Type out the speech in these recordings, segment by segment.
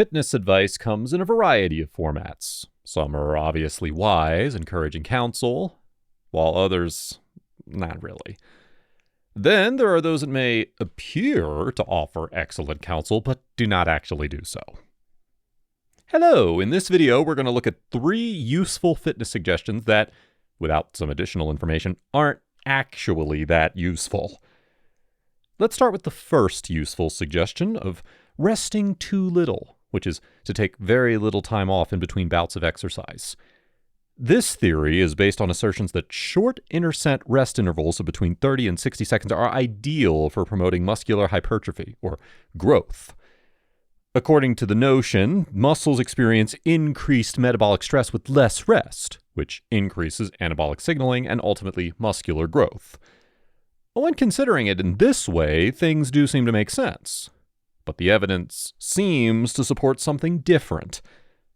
Fitness advice comes in a variety of formats. Some are obviously wise, encouraging counsel, while others, not really. Then there are those that may appear to offer excellent counsel, but do not actually do so. Hello, in this video we're going to look at 3 useful fitness suggestions that, without some additional information, aren't actually that useful. Let's start with the first useful suggestion of resting too little, which is to take very little time off in between bouts of exercise. This theory is based on assertions that short interset rest intervals of between 30 and 60 seconds are ideal for promoting muscular hypertrophy, or growth. According to the notion, muscles experience increased metabolic stress with less rest, which increases anabolic signaling and ultimately muscular growth. When considering it in this way, things do seem to make sense. But the evidence seems to support something different,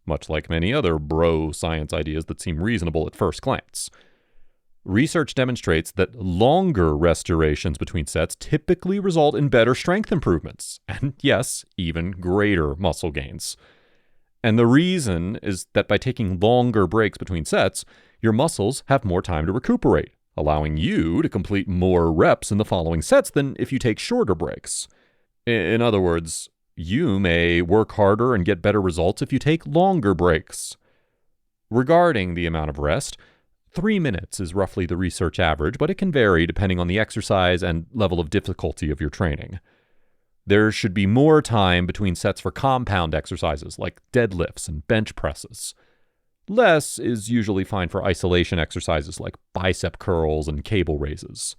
much like many other bro-science ideas that seem reasonable at first glance. Research demonstrates that longer rest durations between sets typically result in better strength improvements, and yes, even greater muscle gains. And the reason is that by taking longer breaks between sets, your muscles have more time to recuperate, allowing you to complete more reps in the following sets than if you take shorter breaks. In other words, you may work harder and get better results if you take longer breaks. Regarding the amount of rest, 3 minutes is roughly the research average, but it can vary depending on the exercise and level of difficulty of your training. There should be more time between sets for compound exercises like deadlifts and bench presses. Less is usually fine for isolation exercises like bicep curls and cable raises.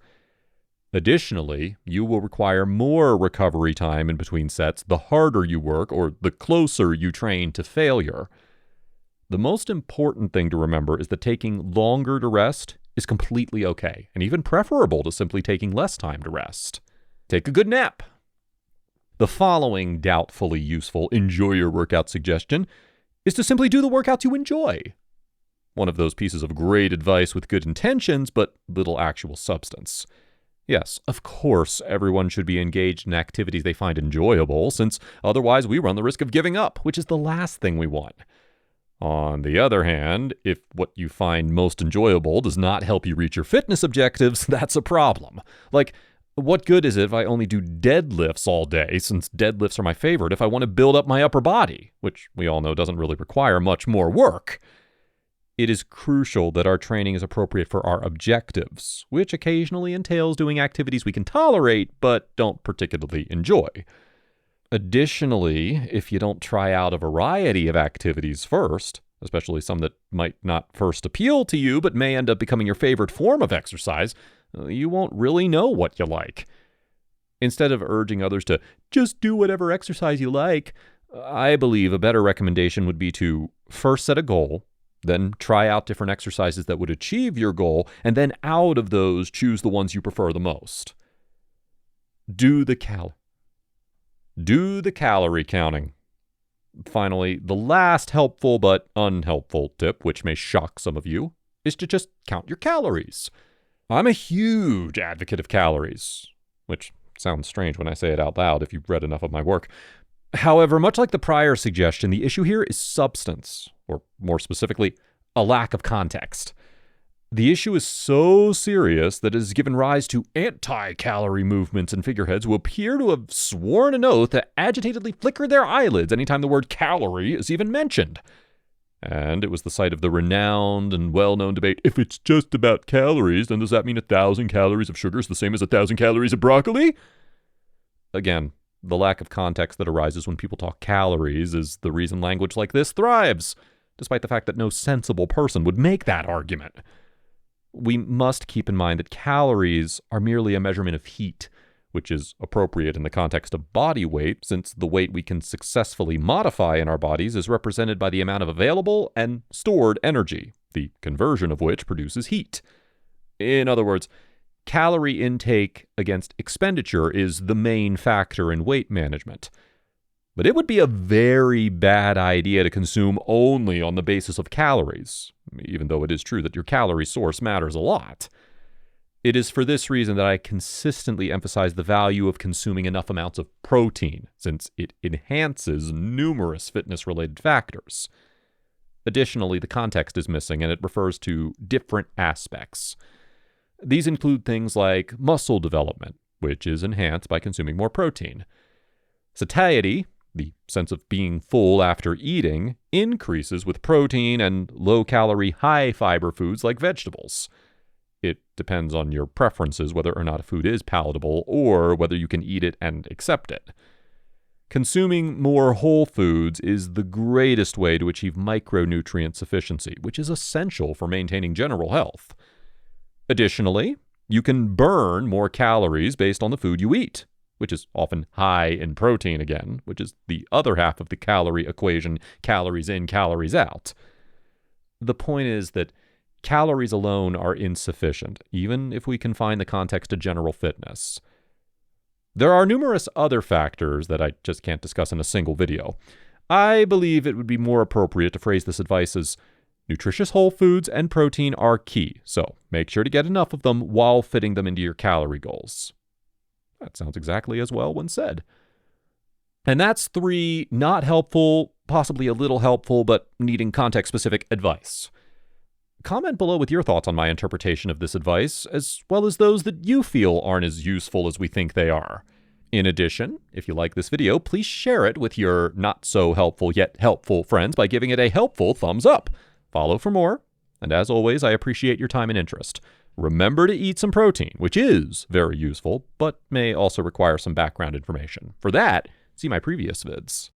Additionally, you will require more recovery time in between sets the harder you work or the closer you train to failure. The most important thing to remember is that taking longer to rest is completely okay, and even preferable to simply taking less time to rest. Take a good nap. The following doubtfully useful enjoy your workout suggestion is to simply do the workouts you enjoy. One of those pieces of great advice with good intentions, but little actual substance. Yes, of course, everyone should be engaged in activities they find enjoyable, since otherwise we run the risk of giving up, which is the last thing we want. On the other hand, if what you find most enjoyable does not help you reach your fitness objectives, that's a problem. Like, what good is it if I only do deadlifts all day, since deadlifts are my favorite if I want to build up my upper body, which we all know doesn't really require much more work. It is crucial that our training is appropriate for our objectives, which occasionally entails doing activities we can tolerate but don't particularly enjoy. Additionally, if you don't try out a variety of activities first, especially some that might not first appeal to you but may end up becoming your favorite form of exercise, you won't really know what you like. Instead of urging others to just do whatever exercise you like, I believe a better recommendation would be to first set a goal, then try out different exercises that would achieve your goal, and then out of those, choose the ones you prefer the most. Do the calorie counting. Finally, the last helpful but unhelpful tip, which may shock some of you, is to just count your calories. I'm a huge advocate of calories, which sounds strange when I say it out loud if you've read enough of my work. However, much like the prior suggestion, the issue here is substance, or more specifically, a lack of context. The issue is so serious that it has given rise to anti-calorie movements and figureheads who appear to have sworn an oath to agitatedly flicker their eyelids anytime the word calorie is even mentioned. And it was the site of the renowned and well-known debate, if it's just about calories, then does that mean 1,000 calories of sugar is the same as 1,000 calories of broccoli? Again, the lack of context that arises when people talk calories is the reason language like this thrives, despite the fact that no sensible person would make that argument. We must keep in mind that calories are merely a measurement of heat, which is appropriate in the context of body weight, since the weight we can successfully modify in our bodies is represented by the amount of available and stored energy, the conversion of which produces heat. In other words, calorie intake against expenditure is the main factor in weight management. But it would be a very bad idea to consume only on the basis of calories, even though it is true that your calorie source matters a lot. It is for this reason that I consistently emphasize the value of consuming enough amounts of protein, since it enhances numerous fitness-related factors. Additionally, the context is missing, and it refers to different aspects. These include things like muscle development, which is enhanced by consuming more protein. Satiety, the sense of being full after eating, increases with protein and low-calorie, high-fiber foods like vegetables. It depends on your preferences whether or not a food is palatable or whether you can eat it and accept it. Consuming more whole foods is the greatest way to achieve micronutrient sufficiency, which is essential for maintaining general health. Additionally, you can burn more calories based on the food you eat, which is often high in protein again, which is the other half of the calorie equation, calories in, calories out. The point is that calories alone are insufficient, even if we confine the context to general fitness. There are numerous other factors that I just can't discuss in a single video. I believe it would be more appropriate to phrase this advice as nutritious whole foods and protein are key, so make sure to get enough of them while fitting them into your calorie goals. That sounds exactly as well when said. And that's 3 not helpful, possibly a little helpful, but needing context-specific advice. Comment below with your thoughts on my interpretation of this advice, as well as those that you feel aren't as useful as we think they are. In addition, if you like this video, please share it with your not-so-helpful yet helpful friends by giving it a helpful thumbs up. Follow for more, and as always, I appreciate your time and interest. Remember to eat some protein, which is very useful, but may also require some background information. For that, see my previous vids.